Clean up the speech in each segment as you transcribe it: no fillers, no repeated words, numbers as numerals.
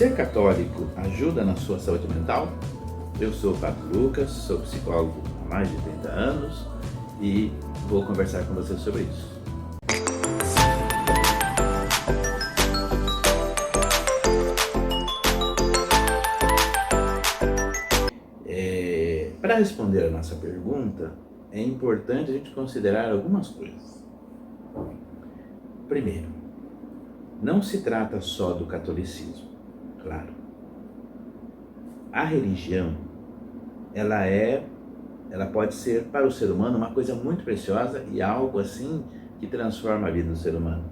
Ser católico ajuda na sua saúde mental? Eu sou o Padre Lucas, sou psicólogo há mais de 30 anos e vou conversar com você sobre isso. Para responder a nossa pergunta, é importante a gente considerar algumas coisas. Primeiro, não se trata só do catolicismo, claro. A religião, ela pode ser para o ser humano uma coisa muito preciosa e algo assim que transforma a vida do ser humano.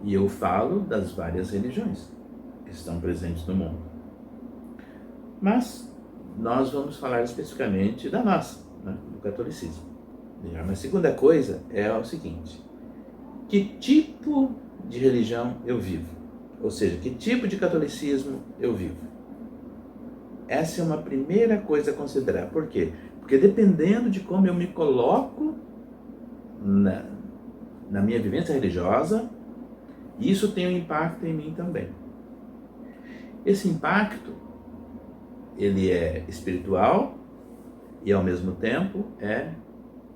E eu falo das várias religiões que estão presentes no mundo. Mas nós vamos falar especificamente da nossa, né, do catolicismo. A segunda coisa é o seguinte: que tipo de religião eu vivo? Ou seja, que tipo de catolicismo eu vivo? Essa é uma primeira coisa a considerar. Por quê? Porque dependendo de como eu me coloco na minha vivência religiosa, isso tem um impacto em mim também. Esse impacto, ele é espiritual e ao mesmo tempo é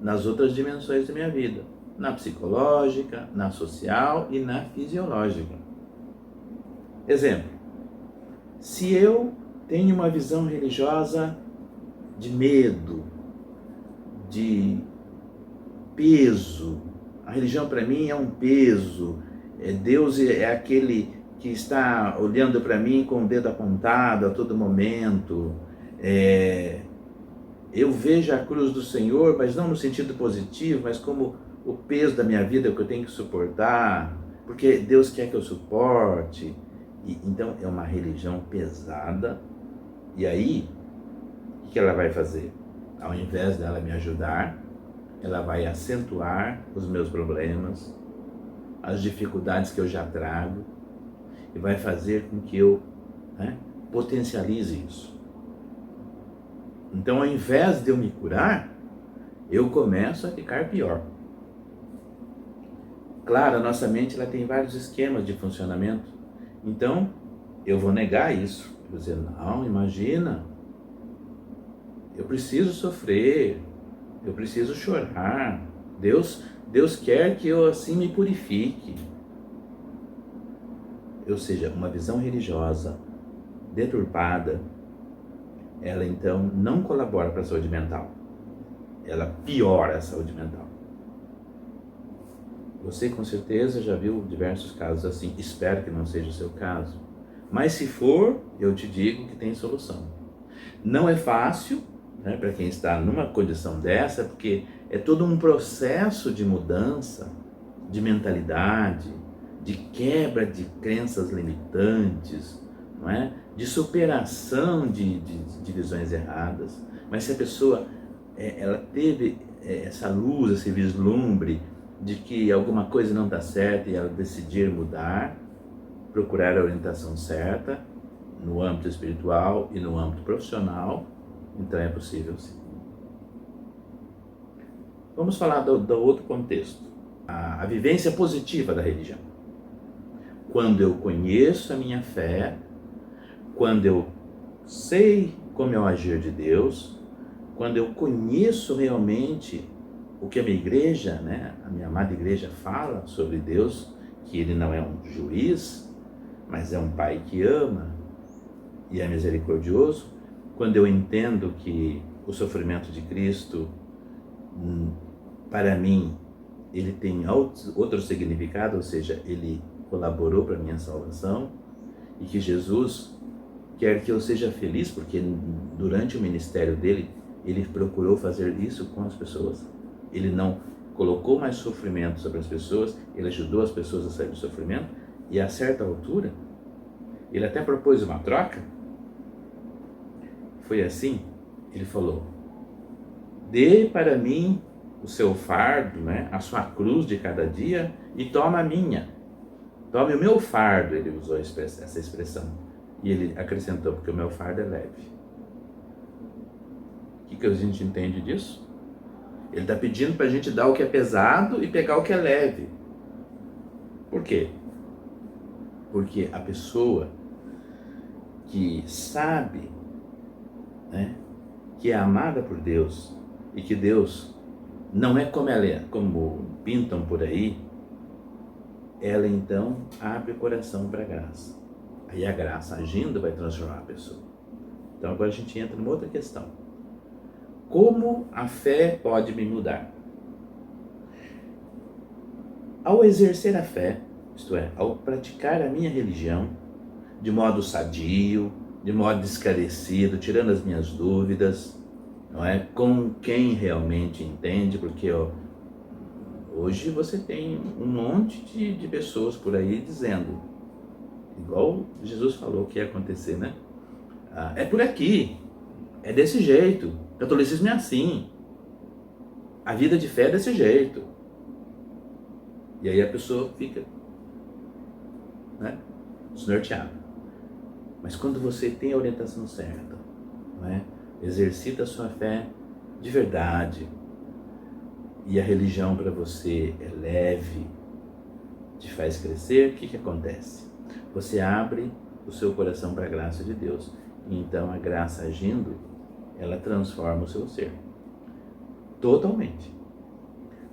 nas outras dimensões da minha vida, na psicológica, na social e na fisiológica. Exemplo: se eu tenho uma visão religiosa de medo, de peso, a religião para mim é um peso, Deus é aquele que está olhando para mim com o dedo apontado a todo momento, eu vejo a cruz do Senhor, mas não no sentido positivo, mas como o peso da minha vida que eu tenho que suportar, porque Deus quer que eu suporte. Então é uma religião pesada. E aí, o que ela vai fazer? Ao invés dela me ajudar, ela vai acentuar os meus problemas, as dificuldades que eu já trago, e vai fazer com que eu potencialize isso. Então, ao invés de eu me curar, eu começo a ficar pior. Claro, a nossa mente ela tem vários esquemas de funcionamento. Então, eu vou negar isso. Eu vou dizer: não, imagina, eu preciso sofrer, eu preciso chorar. Deus quer que eu assim me purifique. Ou seja, uma visão religiosa deturpada, ela então não colabora para a saúde mental. Ela piora a saúde mental. Você com certeza já viu diversos casos assim. Espero que não seja o seu caso. Mas se for, eu te digo que tem solução. Não é fácil, para quem está numa condição dessa, porque é todo um processo de mudança, de mentalidade, de quebra de crenças limitantes, não é? De superação de visões erradas. Mas se a pessoa ela teve essa luz, esse vislumbre de que alguma coisa não está certa e ela decidir mudar, procurar a orientação certa no âmbito espiritual e no âmbito profissional, então é possível sim. Vamos falar do outro contexto, a vivência positiva da religião. Quando eu conheço a minha fé, quando eu sei como é o agir de Deus, quando eu conheço realmente o que a minha igreja, a minha amada igreja fala sobre Deus, que Ele não é um juiz, mas é um Pai que ama e é misericordioso, quando eu entendo que o sofrimento de Cristo, para mim, ele tem outro significado, ou seja, ele colaborou para a minha salvação, e que Jesus quer que eu seja feliz, porque durante o ministério dele, ele procurou fazer isso com as pessoas. Ele não colocou mais sofrimento sobre as pessoas, ele ajudou as pessoas a sair do sofrimento, e a certa altura, ele até propôs uma troca. Foi assim, ele falou: dê para mim o seu fardo, a sua cruz de cada dia, e toma a minha. Tome o meu fardo, ele usou essa expressão. E ele acrescentou: porque o meu fardo é leve. O que a gente entende disso? Ele está pedindo para a gente dar o que é pesado e pegar o que é leve. Por quê? Porque a pessoa que sabe, né, que é amada por Deus e que Deus não é como ela é, como pintam por aí, ela então abre o coração para a graça. Aí a graça agindo vai transformar a pessoa. Então agora a gente entra numa outra questão. Como a fé pode me mudar? Ao exercer a fé, isto é, ao praticar a minha religião, de modo sadio, de modo esclarecido, tirando as minhas dúvidas, não é? Com quem realmente entende, porque hoje você tem um monte de pessoas por aí dizendo, igual Jesus falou que ia acontecer, né? É por aqui, é desse jeito, o catolicismo é assim, a vida de fé é desse jeito. E aí a pessoa fica, né, desnorteada. Mas quando você tem a orientação certa, não é? Exercita a sua fé de verdade, e a religião para você é leve, te faz crescer, o que acontece? Você abre o seu coração para a graça de Deus, e então a graça agindo, ela transforma o seu ser, totalmente.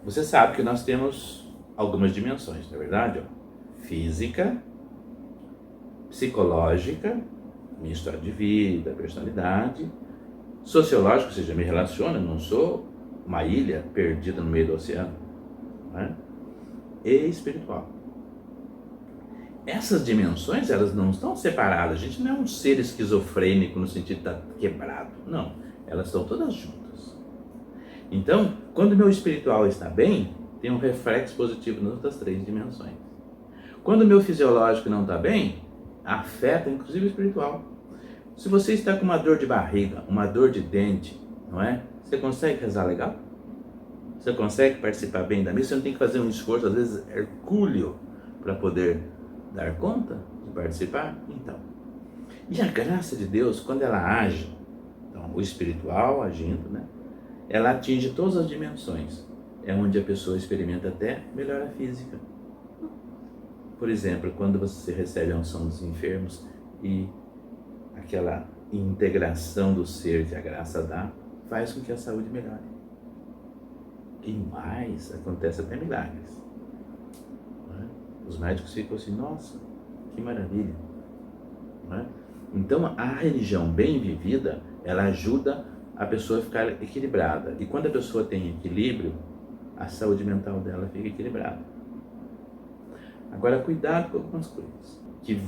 Você sabe que nós temos algumas dimensões, não é verdade? Física, psicológica, minha história de vida, personalidade, sociológica, ou seja, me relaciona, não sou uma ilha perdida no meio do oceano, né? E espiritual. Essas dimensões, elas não estão separadas, a gente não é um ser esquizofrênico no sentido de estar quebrado, não, elas estão todas juntas. Então, quando o meu espiritual está bem, tem um reflexo positivo nas outras 3 dimensões. Quando o meu fisiológico não está bem, afeta inclusive o espiritual. Se você está com uma dor de barriga, uma dor de dente, não é? Você consegue rezar legal? Você consegue participar bem da missa? Você não tem que fazer um esforço, às vezes hercúleo, para poder dar conta de participar? Então, e a graça de Deus, quando ela age, então, o espiritual agindo, né? Ela atinge todas as dimensões. É onde a pessoa experimenta até melhora física. Por exemplo, quando você recebe a unção dos enfermos e aquela integração do ser que a graça dá, faz com que a saúde melhore. E mais, acontece até milagres. Os médicos ficam assim, nossa, que maravilha. Então, a religião bem vivida, ela ajuda a pessoa a ficar equilibrada. E quando a pessoa tem equilíbrio, a saúde mental dela fica equilibrada. Agora, cuidado com algumas coisas que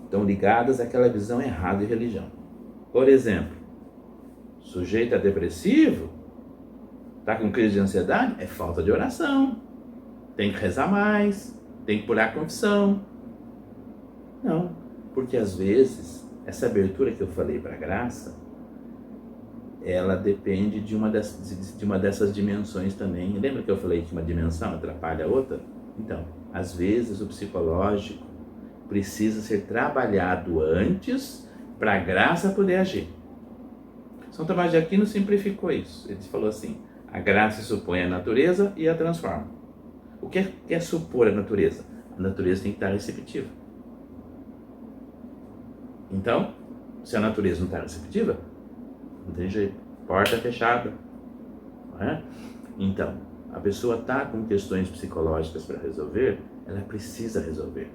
estão ligadas àquela visão errada de religião. Por exemplo, sujeito a depressivo, está com crise de ansiedade, é falta de oração. Tem que rezar mais, tem que pular a confissão. Não, porque às vezes, essa abertura que eu falei para a graça, ela depende de uma dessas dimensões também. Lembra que eu falei que uma dimensão atrapalha a outra? Então, às vezes o psicológico precisa ser trabalhado antes para a graça poder agir. São Tomás de Aquino simplificou isso. Ele falou assim, a graça supõe a natureza e a transforma. O que é supor a natureza? A natureza tem que estar receptiva. Então, se a natureza não está receptiva, não tem jeito, porta fechada, não é? Então, a pessoa está com questões psicológicas para resolver, ela precisa resolver.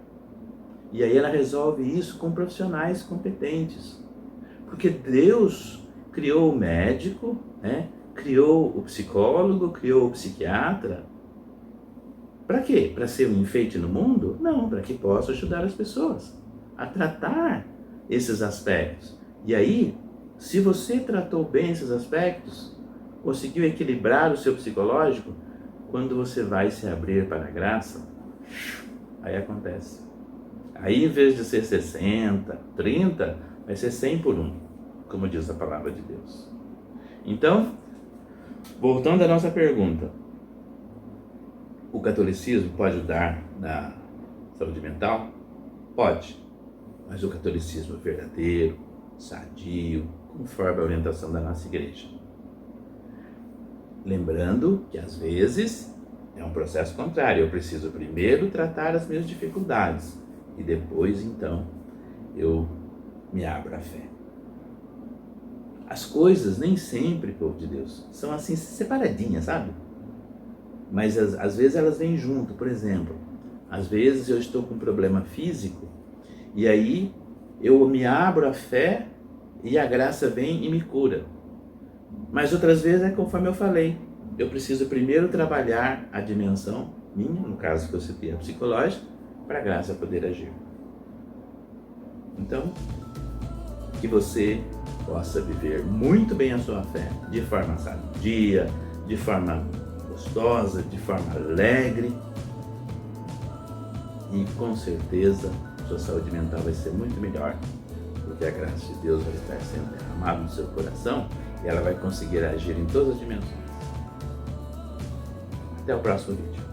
E aí ela resolve isso com profissionais competentes. Porque Deus criou o médico, né? Criou o psicólogo, criou o psiquiatra. Para quê? Para ser um enfeite no mundo? Não, para que possa ajudar as pessoas a tratar esses aspectos. E aí, se você tratou bem esses aspectos, conseguiu equilibrar o seu psicológico, quando você vai se abrir para a graça, aí acontece. Aí, em vez de ser 60, 30, vai ser 100 por 1, como diz a palavra de Deus. Então, voltando à nossa pergunta, o catolicismo pode ajudar na saúde mental? Pode, mas o catolicismo verdadeiro, sadio, conforme a orientação da nossa igreja. Lembrando que às vezes é um processo contrário, eu preciso primeiro tratar as minhas dificuldades e depois então eu me abro à fé. As coisas nem sempre, povo de Deus, são assim separadinhas, sabe? Mas às vezes elas vêm junto. Por exemplo, às vezes eu estou com um problema físico e aí eu me abro à fé e a graça vem e me cura. Mas outras vezes é conforme eu falei, eu preciso primeiro trabalhar a dimensão minha, no caso que eu citei a psicológica, para a graça poder agir. Então, que você possa viver muito bem a sua fé, de forma sadia, de forma gostosa, de forma alegre, e com certeza sua saúde mental vai ser muito melhor, porque a graça de Deus vai estar sendo derramada no seu coração e ela vai conseguir agir em todas as dimensões. Até o próximo vídeo.